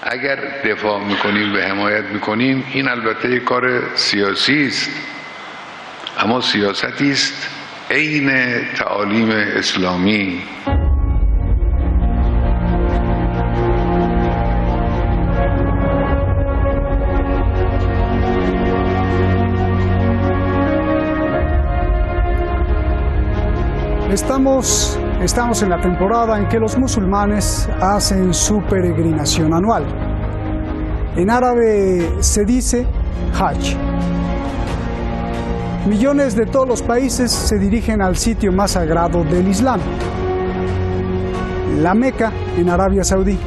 اگر دفاع میکنیم و حمایت میکنیم این البته یک کار سیاسی است، اما سیاستی است عین تعالیم اسلامی. Estamos en la temporada en que los musulmanes hacen su peregrinación anual. En árabe se dice Hajj. Millones de todos los países se dirigen al sitio más sagrado del Islam, la Meca en Arabia Saudí.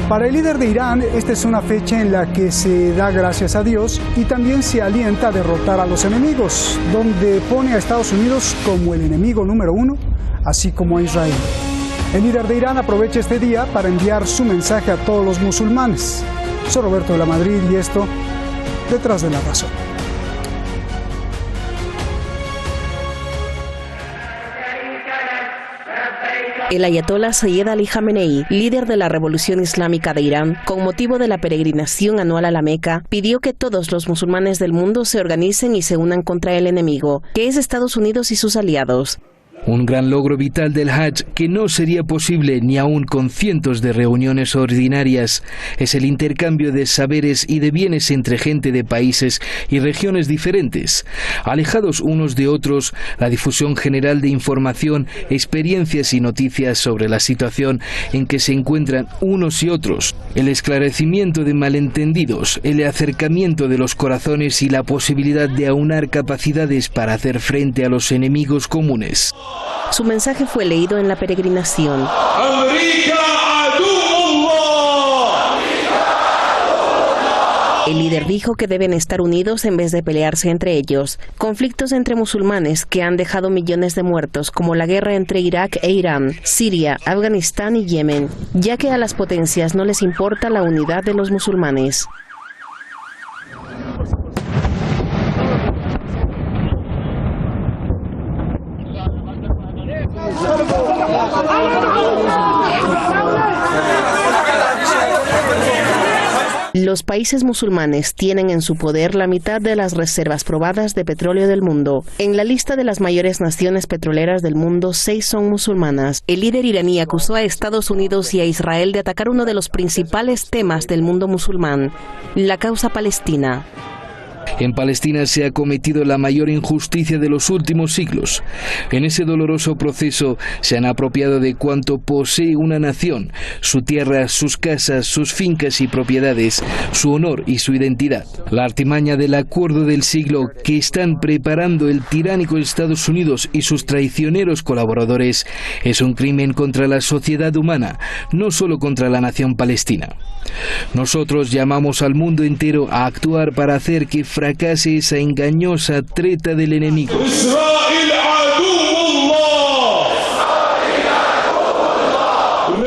Para el líder de Irán, esta es una fecha en la que se da gracias a Dios y también se alienta a derrotar a los enemigos, donde pone a Estados Unidos como el enemigo número uno, así como a Israel. El líder de Irán aprovecha este día para enviar su mensaje a todos los musulmanes. Soy Roberto de la Madrid y esto, Detrás de la Razón. El ayatolá Sayyed Ali Jamenei, líder de la Revolución Islámica de Irán, con motivo de la peregrinación anual a la Meca, pidió que todos los musulmanes del mundo se organicen y se unan contra el enemigo, que es Estados Unidos y sus aliados. Un gran logro vital del Hajj que no sería posible ni aún con cientos de reuniones ordinarias es el intercambio de saberes y de bienes entre gente de países y regiones diferentes. Alejados unos de otros, la difusión general de información, experiencias y noticias sobre la situación en que se encuentran unos y otros, el esclarecimiento de malentendidos, el acercamiento de los corazones y la posibilidad de aunar capacidades para hacer frente a los enemigos comunes. Su mensaje fue leído en la peregrinación. El líder dijo que deben estar unidos en vez de pelearse entre ellos. Conflictos entre musulmanes que han dejado millones de muertos, como la guerra entre Irak e Irán, Siria, Afganistán y Yemen, ya que a las potencias no les importa la unidad de los musulmanes. Los países musulmanes tienen en su poder la mitad de las reservas probadas de petróleo del mundo. En la lista de las mayores naciones petroleras del mundo, 6 son musulmanas. El líder iraní acusó a Estados Unidos y a Israel de atacar uno de los principales temas del mundo musulmán, la causa palestina. En Palestina se ha cometido la mayor injusticia de los últimos siglos. En ese doloroso proceso se han apropiado de cuanto posee una nación, su tierra, sus casas, sus fincas y propiedades, su honor y su identidad. La artimaña del acuerdo del siglo que están preparando el tiránico Estados Unidos y sus traicioneros colaboradores es un crimen contra la sociedad humana, no solo contra la nación palestina. Nosotros llamamos al mundo entero a actuar para hacer que fracase esa engañosa treta del enemigo.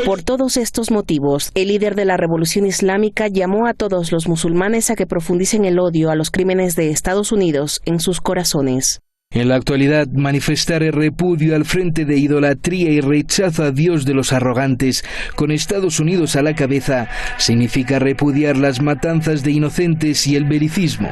Por todos estos motivos, el líder de la Revolución Islámica llamó a todos los musulmanes a que profundicen el odio a los crímenes de Estados Unidos en sus corazones. En la actualidad, manifestar el repudio al frente de idolatría y rechazo a Dios de los arrogantes, con Estados Unidos a la cabeza, significa repudiar las matanzas de inocentes y el belicismo.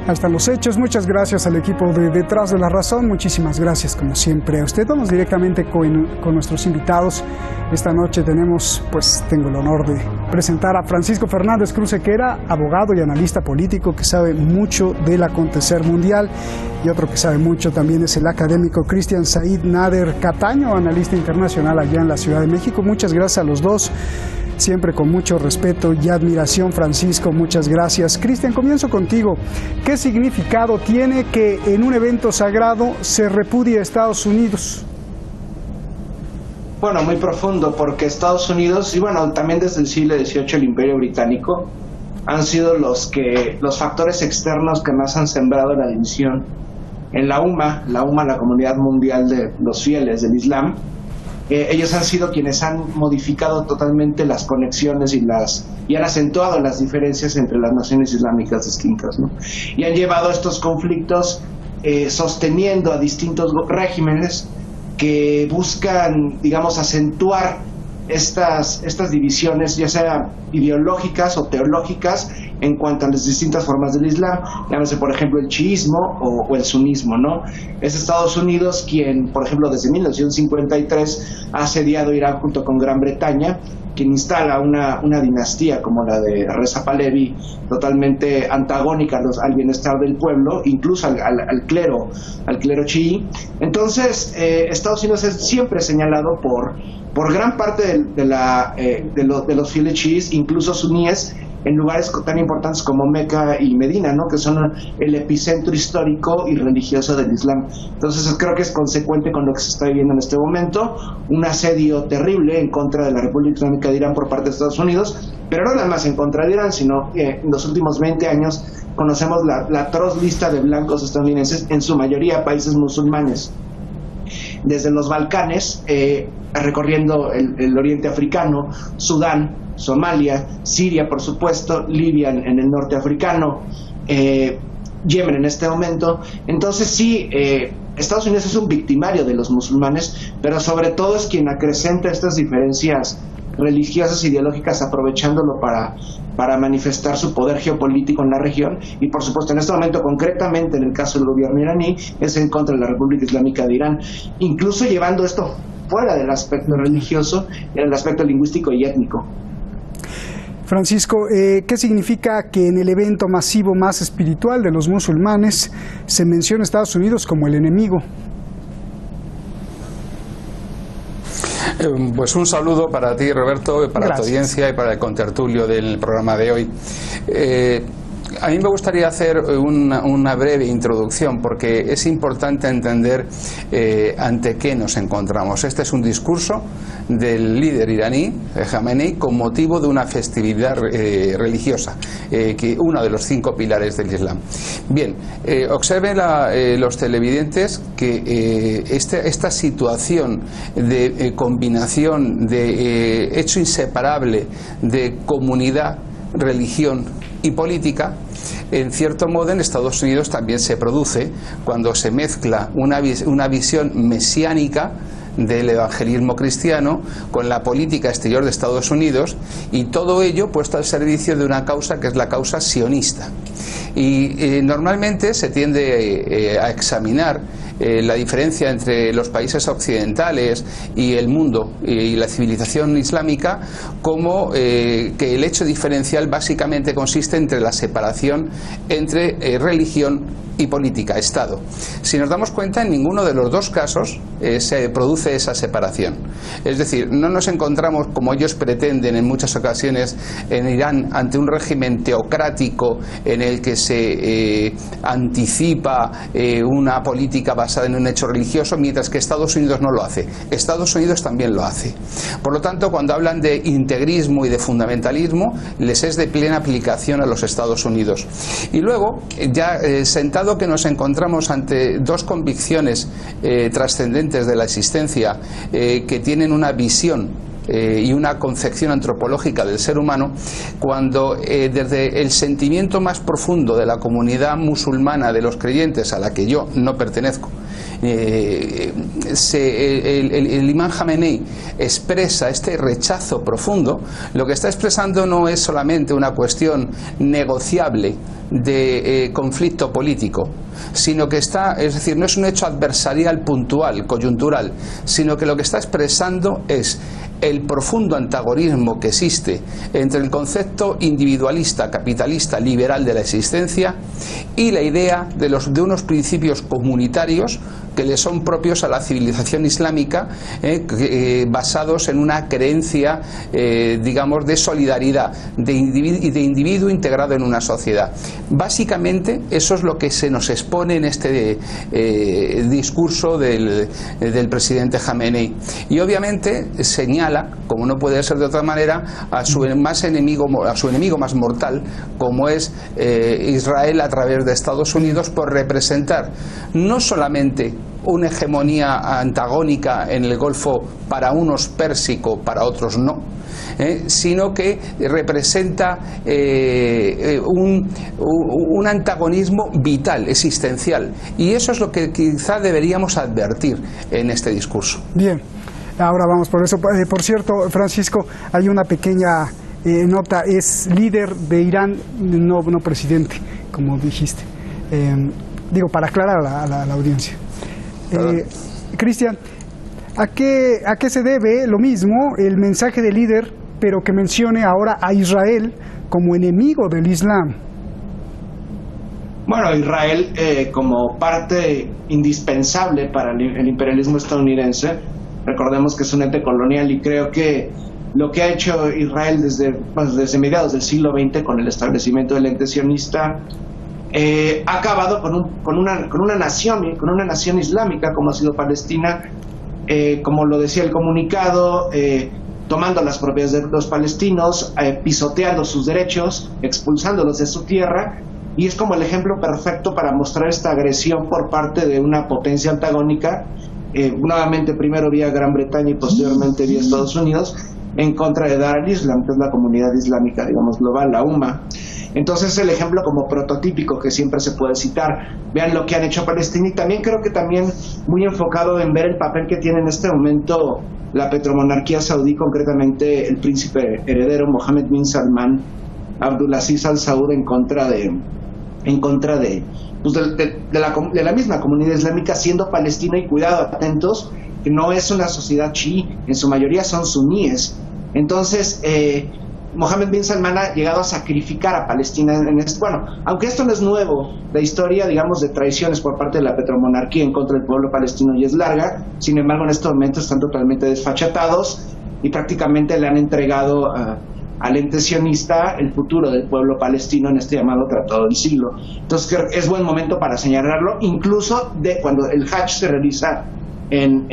Ahí están los hechos. Muchas gracias al equipo de Detrás de la Razón. Muchísimas gracias, como siempre, a usted. Vamos directamente con nuestros invitados. Esta noche tengo el honor de presentar a Francisco Fernández Cruz Sequera, abogado y analista político que sabe mucho del acontecer mundial. Y otro que sabe mucho también es el académico Cristian Said Nader Cataño, analista internacional allá en la Ciudad de México. Muchas gracias a los dos. Siempre con mucho respeto y admiración, Francisco, muchas gracias. Cristian, comienzo contigo. ¿Qué significado tiene que en un evento sagrado se repudie a Estados Unidos? Bueno, muy profundo, porque Estados Unidos, y bueno, también desde el siglo XVIII el Imperio Británico, han sido los factores externos que más han sembrado la división en la UMA, la Comunidad Mundial de los Fieles del Islam. Ellos han sido quienes han modificado totalmente las conexiones y han acentuado las diferencias entre las naciones islámicas distintas, ¿no? Y han llevado estos conflictos sosteniendo a distintos regímenes que buscan, digamos, acentuar estas divisiones, ya sea ideológicas o teológicas, en cuanto a las distintas formas del Islam. Llámese, por ejemplo, el chiismo o el sunismo, ¿no? Es Estados Unidos quien, por ejemplo, desde 1953 ha asediado Irán junto con Gran Bretaña, quien instala una dinastía como la de Reza Pahlavi, totalmente antagónica al bienestar del pueblo, incluso al clero chií. Entonces, Estados Unidos es siempre señalado por gran parte de los fieles chiíes, incluso suníes, en lugares tan importantes como Meca y Medina, ¿no? Que son el epicentro histórico y religioso del Islam. Entonces creo que es consecuente con lo que se está viviendo en este momento, un asedio terrible en contra de la República Islámica de Irán por parte de Estados Unidos, pero no nada más en contra de Irán, sino que en los últimos 20 años conocemos la atroz lista de blancos estadounidenses, en su mayoría países musulmanes, desde los Balcanes, recorriendo el oriente africano, Sudán, Somalia, Siria, por supuesto, Libia en el norte africano, Yemen en este momento. Entonces sí, Estados Unidos es un victimario de los musulmanes, pero sobre todo es quien acrecenta estas diferencias religiosas e ideológicas, aprovechándolo para manifestar su poder geopolítico en la región. Y por supuesto, en este momento, concretamente en el caso del gobierno iraní, es en contra de la República Islámica de Irán, incluso llevando esto fuera del aspecto religioso, en el aspecto lingüístico y étnico. Francisco, ¿qué significa que en el evento masivo más espiritual de los musulmanes se menciona a Estados Unidos como el enemigo? Pues un saludo para ti, Roberto, para Gracias. Tu audiencia y para el contertulio del programa de hoy. A mí me gustaría hacer una breve introducción, porque es importante entender ante qué nos encontramos. Este es un discurso del líder iraní, Jamenei, con motivo de una festividad religiosa, uno de los 5 pilares del Islam. Bien, observen los televidentes que esta situación de combinación de hecho inseparable de comunidad, religión y política, en cierto modo en Estados Unidos también se produce cuando se mezcla una visión mesiánica del evangelismo cristiano con la política exterior de Estados Unidos, y todo ello puesto al servicio de una causa que es la causa sionista. Y normalmente se tiende a examinar la diferencia entre los países occidentales y el mundo y la civilización islámica como que el hecho diferencial básicamente consiste entre la separación entre religión y política, Estado. Si nos damos cuenta, en ninguno de los dos casos se produce esa separación. Es decir, no nos encontramos, como ellos pretenden en muchas ocasiones, en Irán ante un régimen teocrático en el que se anticipa una política basada en un hecho religioso, mientras que Estados Unidos no lo hace. Estados Unidos también lo hace. Por lo tanto, cuando hablan de integrismo y de fundamentalismo, les es de plena aplicación a los Estados Unidos. Y luego, ya sentado que nos encontramos ante dos convicciones trascendentes de la existencia que tienen una visión y una concepción antropológica del ser humano, cuando desde el sentimiento más profundo de la comunidad musulmana de los creyentes, a la que yo no pertenezco, el imán Jamenei expresa este rechazo profundo, lo que está expresando no es solamente una cuestión negociable de conflicto político, sino que es decir, no es un hecho adversarial puntual, coyuntural, sino que lo que está expresando es el profundo antagonismo que existe entre el concepto individualista, capitalista, liberal de la existencia y la idea de unos principios comunitarios que le son propios a la civilización islámica, basados en una creencia, digamos, de solidaridad, de individuo integrado en una sociedad. Básicamente, eso es lo que se nos expone en este discurso del presidente Jamenei. Y obviamente señala señala, como no puede ser de otra manera, a su enemigo más mortal, como es Israel a través de Estados Unidos, por representar no solamente una hegemonía antagónica en el Golfo, para unos pérsico, para otros no, sino que representa un antagonismo vital, existencial, y eso es lo que quizá deberíamos advertir en este discurso. Bien, ahora vamos por eso. Por cierto, Francisco, hay una pequeña nota, es líder de Irán, no presidente, como dijiste. Digo, para aclarar a la audiencia. Cristian, ¿a qué se debe lo mismo el mensaje del líder, pero que mencione ahora a Israel como enemigo del Islam? Bueno, Israel como parte indispensable para el imperialismo estadounidense, recordemos que es un ente colonial, y creo que lo que ha hecho Israel desde mediados del siglo XX con el establecimiento del ente sionista ha acabado con una nación islámica como ha sido Palestina, como lo decía el comunicado, tomando las propiedades de los palestinos, pisoteando sus derechos, expulsándolos de su tierra, y es como el ejemplo perfecto para mostrar esta agresión por parte de una potencia antagónica, nuevamente primero vía Gran Bretaña y posteriormente vía Estados Unidos, en contra de Dar al-Islam, que es la comunidad islámica, digamos, global, la UMA. Entonces es el ejemplo como prototípico que siempre se puede citar. Vean lo que han hecho Palestina, y también creo que también muy enfocado en ver el papel que tiene en este momento la petromonarquía saudí, concretamente el príncipe heredero Mohammed bin Salman Abdulaziz Al Saud, en contra de la misma comunidad islámica, siendo Palestina, y cuidado, atentos, que no es una sociedad chií, en su mayoría son suníes. Entonces Mohammed bin Salman ha llegado a sacrificar a Palestina aunque esto no es nuevo, la historia, digamos, de traiciones por parte de la petromonarquía en contra del pueblo palestino ya es larga. Sin embargo, en estos momentos están totalmente desfachatados y prácticamente le han entregado al ente sionista el futuro del pueblo palestino en este llamado Tratado del Siglo. Entonces creo que es buen momento para señalarlo, incluso de cuando el Hajj se realiza en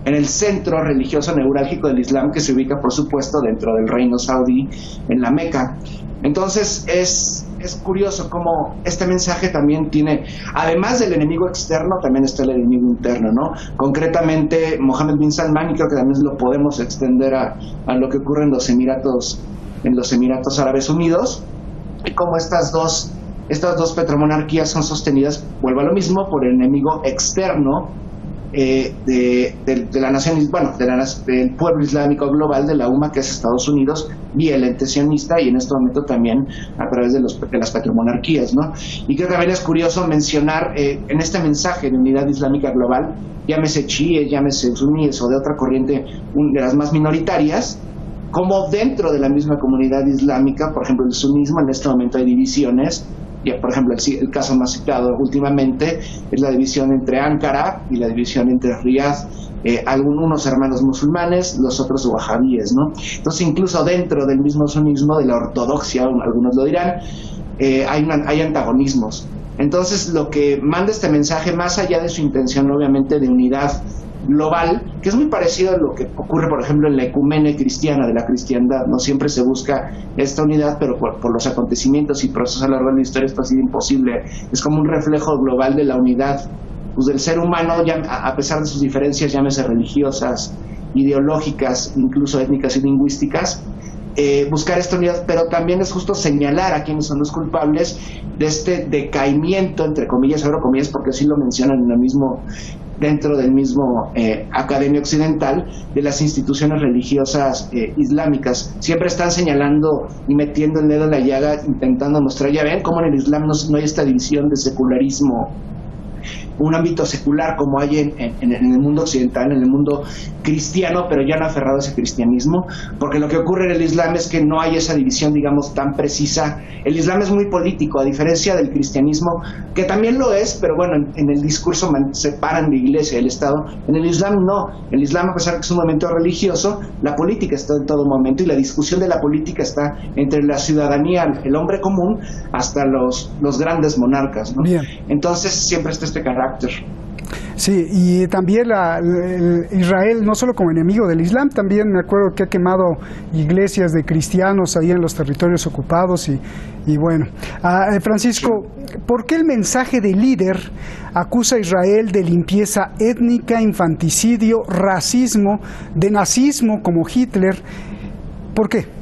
el centro religioso neurálgico del Islam, que se ubica, por supuesto, dentro del reino saudí, en la Meca. Entonces es curioso cómo este mensaje también tiene, además del enemigo externo, también está el enemigo interno, ¿no? Concretamente Mohammed bin Salman, y creo que también lo podemos extender a lo que ocurre en los Emiratos Árabes Unidos, y cómo estas dos petromonarquías son sostenidas, vuelvo a lo mismo, por el enemigo externo de la nación, del pueblo islámico global, de la UMA, que es Estados Unidos, vía el ente sionista, y en este momento también a través de las petromonarquías, ¿no? Y creo que también es curioso mencionar en este mensaje de unidad islámica global, llámese chiíes, llámese suníes o de otra corriente, de las más minoritarias, como dentro de la misma comunidad islámica, por ejemplo el sunismo, en este momento hay divisiones. Por ejemplo, el caso más citado últimamente es la división entre Ankara y la división entre Riyadh, algunos hermanos musulmanes, los otros wahabíes, ¿no? Entonces, incluso dentro del mismo sunismo, de la ortodoxia, algunos lo dirán, hay antagonismos. Entonces, lo que manda este mensaje, más allá de su intención, obviamente, de unidad global, que es muy parecido a lo que ocurre, por ejemplo, en la ecumene cristiana de la cristiandad, no siempre se busca esta unidad, pero por los acontecimientos y procesos a lo largo de la historia esto ha sido imposible. Es como un reflejo global de la unidad, pues, del ser humano, a pesar de sus diferencias, llámese religiosas, ideológicas, incluso étnicas y lingüísticas, buscar esta unidad, pero también es justo señalar a quienes son los culpables de este decaimiento, entre comillas, abro comillas, porque así lo mencionan dentro del mismo Academia Occidental, de las instituciones religiosas islámicas. Siempre están señalando y metiendo el dedo en la llaga, intentando mostrar, ya ven cómo en el Islam no hay esta división de secularismo, un ámbito secular como hay en el mundo occidental, en el mundo cristiano, pero ya no aferrado a ese cristianismo, porque lo que ocurre en el Islam es que no hay esa división, digamos, tan precisa. El Islam es muy político, a diferencia del cristianismo, que también lo es, pero bueno, en el discurso separan la iglesia y el Estado. En el Islam no. El Islam, a pesar de que es un momento religioso, la política está en todo momento, y la discusión de la política está entre la ciudadanía, el hombre común, hasta los grandes monarcas, ¿no? Bien. Entonces siempre está este carácter. Sí, y también Israel, no solo como enemigo del Islam, también me acuerdo que ha quemado iglesias de cristianos ahí en los territorios ocupados y bueno. Francisco, ¿por qué el mensaje del líder acusa a Israel de limpieza étnica, infanticidio, racismo, de nazismo como Hitler? ¿Por qué?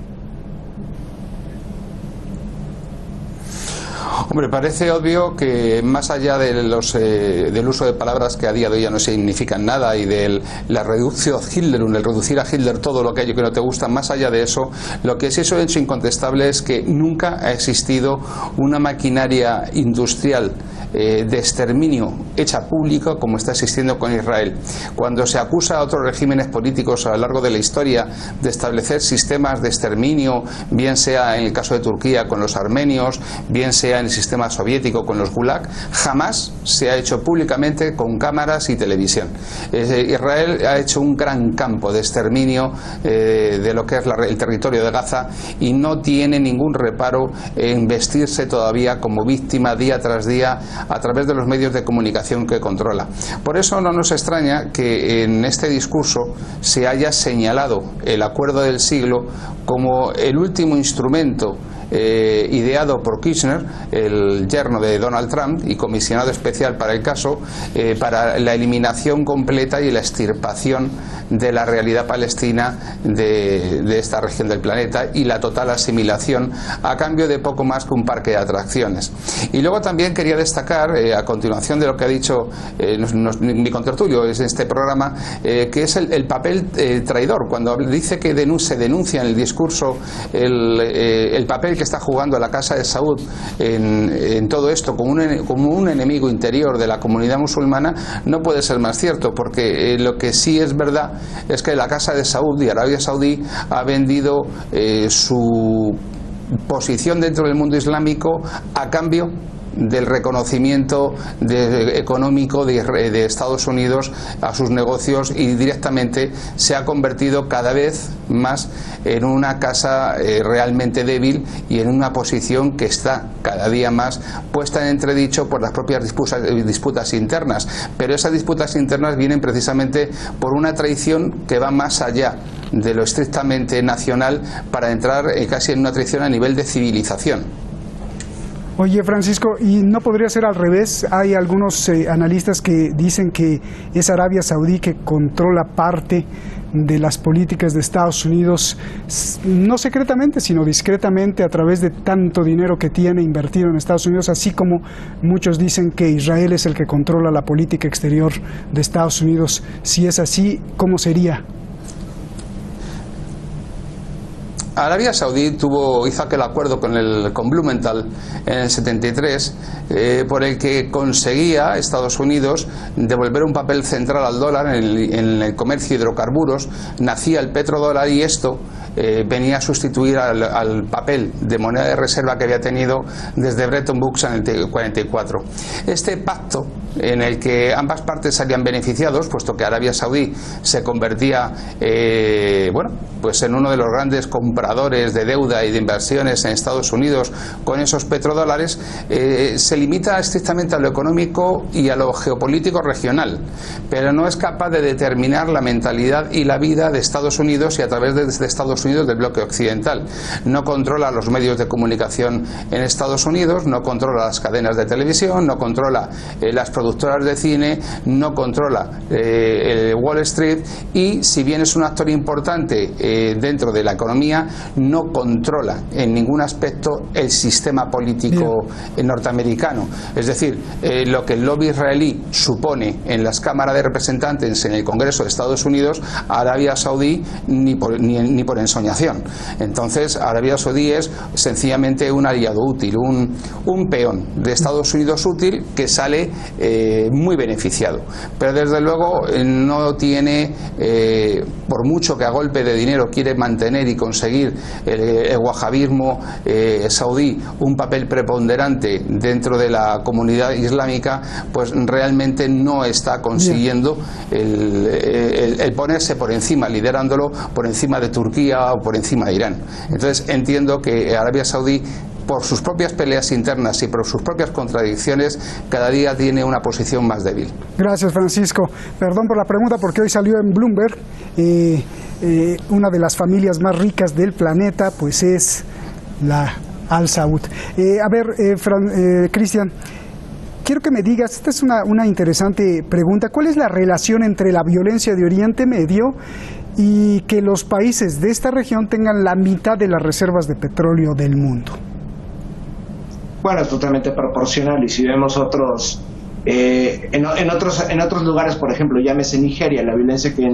Hombre, parece obvio que más allá de del uso de palabras que a día de hoy ya no significan nada y de la reducción a Hitler, el reducir a Hitler todo lo que aquello que no te gusta, más allá de eso, lo que es eso hecho incontestable es que nunca ha existido una maquinaria industrial de exterminio hecha pública como está existiendo con Israel. Cuando se acusa a otros regímenes políticos a lo largo de la historia de establecer sistemas de exterminio, bien sea en el caso de Turquía con los armenios, bien sea en el sistema soviético con los Gulag, jamás se ha hecho públicamente con cámaras y televisión. Israel ha hecho un gran campo de exterminio de lo que es el territorio de Gaza y no tiene ningún reparo en vestirse todavía como víctima día tras día a través de los medios de comunicación que controla. Por eso no nos extraña que en este discurso se haya señalado el acuerdo del siglo como el último instrumento ideado por Kirchner, el yerno de Donald Trump y comisionado especial para el caso, para la eliminación completa y la extirpación de la realidad palestina de esta región del planeta y la total asimilación a cambio de poco más que un parque de atracciones. Y luego también quería destacar, a continuación de lo que ha dicho mi contertulio en este programa, que es el papel traidor. Cuando dice que se denuncia en el discurso el papel que está jugando la Casa de Saud en todo esto como un enemigo interior de la comunidad musulmana, no puede ser más cierto, porque lo que sí es verdad es que la Casa de Saud y Arabia Saudí ha vendido su posición dentro del mundo islámico a cambio del reconocimiento económico de Estados Unidos a sus negocios y directamente se ha convertido cada vez más en una casa realmente débil y en una posición que está cada día más puesta en entredicho por las propias disputas internas, pero esas disputas internas vienen precisamente por una traición que va más allá de lo estrictamente nacional para entrar casi en una traición a nivel de civilización. Oye, Francisco, ¿y no podría ser al revés? Hay algunos analistas que dicen que es Arabia Saudí que controla parte de las políticas de Estados Unidos, no secretamente, sino discretamente, a través de tanto dinero que tiene invertido en Estados Unidos, así como muchos dicen que Israel es el que controla la política exterior de Estados Unidos. Si es así, ¿cómo sería? Arabia Saudí hizo aquel acuerdo con Blumenthal en el 73 por el que conseguía Estados Unidos devolver un papel central al dólar en el comercio de hidrocarburos. Nacía el petrodólar y esto venía a sustituir al papel de moneda de reserva que había tenido desde Bretton Woods en el 44. Este pacto, en el que ambas partes salían beneficiados, puesto que Arabia Saudí se convertía pues en uno de los grandes compradores de deuda y de inversiones en Estados Unidos con esos petrodólares, se limita estrictamente a lo económico y a lo geopolítico regional, pero no es capaz de determinar la mentalidad y la vida de Estados Unidos y a través de Estados Unidos del bloque occidental. No controla los medios de comunicación en Estados Unidos, no controla las cadenas de televisión, no controla las productoras de cine, no controla Wall Street y, si bien es un actor importante dentro de la economía, no controla en ningún aspecto el sistema político norteamericano. Es decir, lo que el lobby israelí supone en las cámaras de representantes en el Congreso de Estados Unidos, Arabia Saudí ni por ensoñación. Entonces, Arabia Saudí es sencillamente un aliado útil, un peón de Estados Unidos útil que sale muy beneficiado. Pero desde luego no tiene, por mucho que a golpe de dinero quiere mantener y conseguir el wahabismo saudí un papel preponderante dentro de la comunidad islámica, pues realmente no está consiguiendo el ponerse por encima, liderándolo por encima de Turquía o por encima de Irán. Entonces entiendo que Arabia Saudí por sus propias peleas internas y por sus propias contradicciones, cada día tiene una posición más débil. Gracias, Francisco. Perdón por la pregunta, porque hoy salió en Bloomberg, una de las familias más ricas del planeta, pues es la Al Saud. Cristian, quiero que me digas, esta es una interesante pregunta, ¿cuál es la relación entre la violencia de Oriente Medio y que los países de esta región tengan la mitad de las reservas de petróleo del mundo? Bueno, es totalmente proporcional, y si vemos en otros lugares, por ejemplo, llámese Nigeria, la violencia que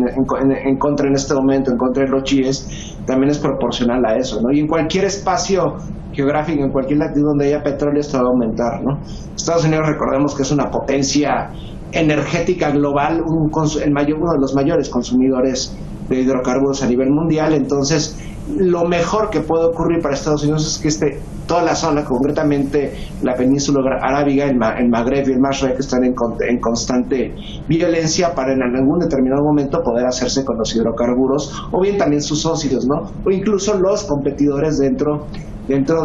encuentra en este momento en contra de los chiíes también es proporcional a eso, ¿no? Y en cualquier espacio geográfico, en cualquier latitud donde haya petróleo, esto va a aumentar, ¿no? Estados Unidos, recordemos que es una potencia energética global, uno de los mayores consumidores de hidrocarburos a nivel mundial. Entonces, lo mejor que puede ocurrir para Estados Unidos es que toda la zona, concretamente la península arábiga, el Magreb y el Mashrek, están en constante violencia para en algún determinado momento poder hacerse con los hidrocarburos, o bien también sus socios, ¿no? O incluso los competidores dentro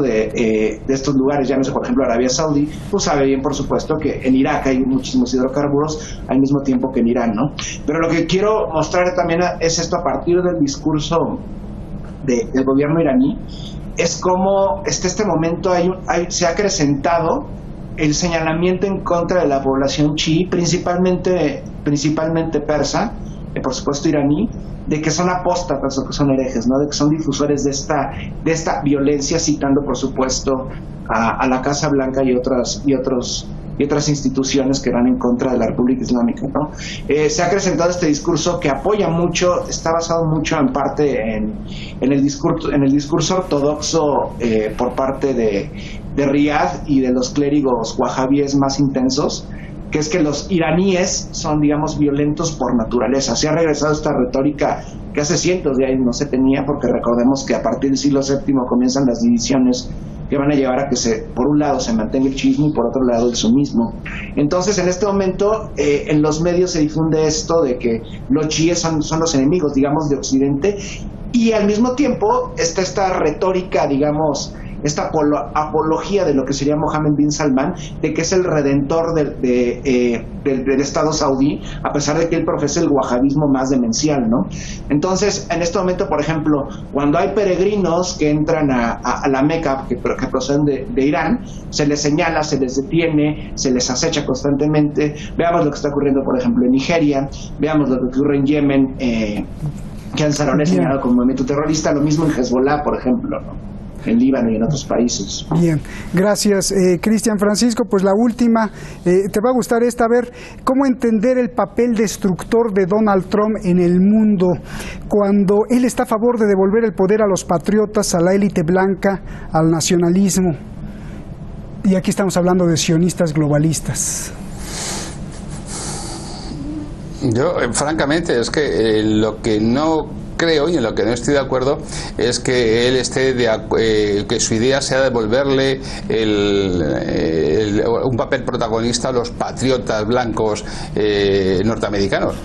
de estos lugares. Llámese, por ejemplo, Arabia Saudí, pues sabe bien, por supuesto, que en Irak hay muchísimos hidrocarburos al mismo tiempo que en Irán, ¿no? Pero lo que quiero mostrar también es esto a partir del discurso del gobierno iraní, es como este momento se ha acrecentado el señalamiento en contra de la población chií, principalmente persa, por supuesto iraní, de que son apóstatas o que son herejes, ¿no? De que son difusores de esta violencia, citando por supuesto a la Casa Blanca y otras instituciones que van en contra de la República Islámica, ¿no? Se ha acrecentado este discurso que apoya mucho, está basado mucho en parte en el discurso ortodoxo por parte de Riad y de los clérigos wahabíes más intensos, que es que los iraníes son, digamos, violentos por naturaleza. Se ha regresado esta retórica que hace cientos de años no se tenía, porque recordemos que a partir del siglo VII comienzan las divisiones que van a llevar a que por un lado se mantenga el chiismo y por otro lado el sunismo. Entonces, en este momento, en los medios se difunde esto de que los chiíes son los enemigos, digamos, de Occidente, y al mismo tiempo está esta retórica, digamos, esta apología de lo que sería Mohammed bin Salman, de que es el redentor del Estado saudí, a pesar de que él profesa el wahabismo más demencial, ¿no? Entonces, en este momento, por ejemplo, cuando hay peregrinos que entran a la Meca, que proceden de Irán, se les señala, se les detiene, se les acecha constantemente. Veamos lo que está ocurriendo, por ejemplo, en Nigeria, veamos lo que ocurre en Yemen, que Ansarón es señalado como movimiento terrorista, lo mismo en Hezbollah, por ejemplo, ¿no? En Líbano y en otros países. Bien, gracias, Cristian. Francisco, pues la última, te va a gustar esta, a ver, ¿cómo entender el papel destructor de Donald Trump en el mundo cuando él está a favor de devolver el poder a los patriotas, a la élite blanca, al nacionalismo? Y aquí estamos hablando de sionistas globalistas. Yo, francamente, es que lo que no creo y en lo que no estoy de acuerdo es que él que su idea sea devolverle un papel protagonista a los patriotas blancos norteamericanos.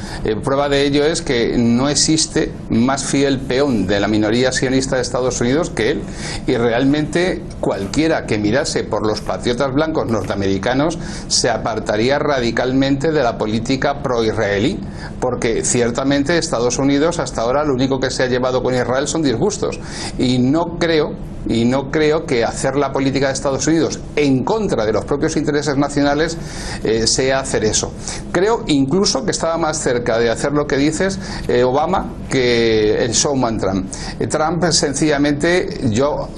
Prueba de ello es que no existe más fiel peón de la minoría sionista de Estados Unidos que él, y realmente cualquiera que mirase por los patriotas blancos norteamericanos se apartaría radicalmente de la política pro-israelí, porque ciertamente Estados Unidos hasta ahora lo único que se ha llevado con Israel son disgustos, y no creo que hacer la política de Estados Unidos en contra de los propios intereses nacionales sea hacer eso. Creo incluso que estaba más cerca de hacer lo que dices Obama que el showman Trump. Trump sencillamente, yo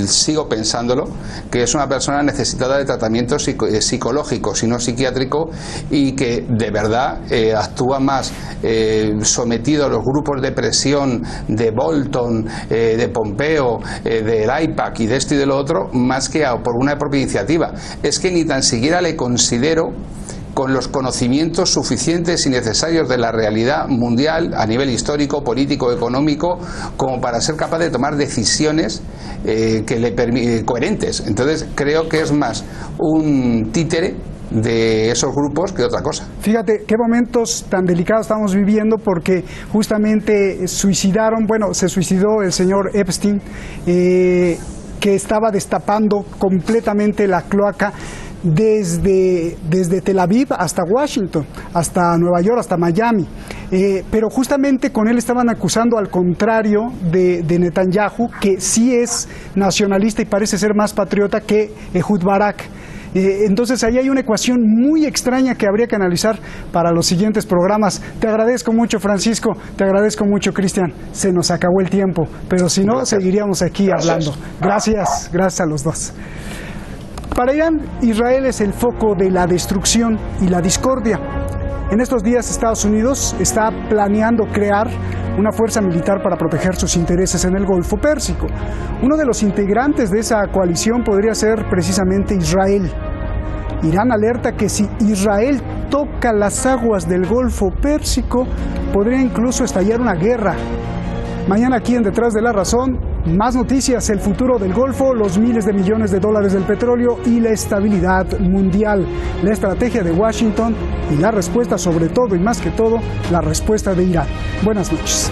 sigo pensándolo, que es una persona necesitada de tratamiento psicológico, si no psiquiátrico, y que de verdad actúa más sometido a los grupos de presión de Bolton, de Pompeo, del IPAC y de esto y de lo otro, más que por una propia iniciativa. Es que ni tan siquiera le considero con los conocimientos suficientes y necesarios de la realidad mundial a nivel histórico, político, económico, como para ser capaz de tomar decisiones coherentes. Entonces creo que es más un títere de esos grupos que otra cosa. Fíjate qué momentos tan delicados estamos viviendo, porque justamente se suicidó el señor Epstein, que estaba destapando completamente la cloaca desde Tel Aviv hasta Washington, hasta Nueva York, hasta Miami. Pero justamente con él estaban acusando al contrario de Netanyahu, que sí es nacionalista y parece ser más patriota que Ehud Barak. Entonces ahí hay una ecuación muy extraña que habría que analizar para los siguientes programas. Te agradezco mucho, Francisco, te agradezco mucho, Cristian. Se nos acabó el tiempo, pero si no, seguiríamos aquí hablando. Gracias, gracias a los dos. Para Irán, Israel es el foco de la destrucción y la discordia. En estos días Estados Unidos está planeando crear una fuerza militar para proteger sus intereses en el Golfo Pérsico. Uno de los integrantes de esa coalición podría ser precisamente Israel. Irán alerta que si Israel toca las aguas del Golfo Pérsico, podría incluso estallar una guerra. Mañana aquí en Detrás de la Razón, más noticias, el futuro del Golfo, los miles de millones de dólares del petróleo y la estabilidad mundial, la estrategia de Washington y la respuesta, sobre todo y más que todo, la respuesta de Irán. Buenas noches.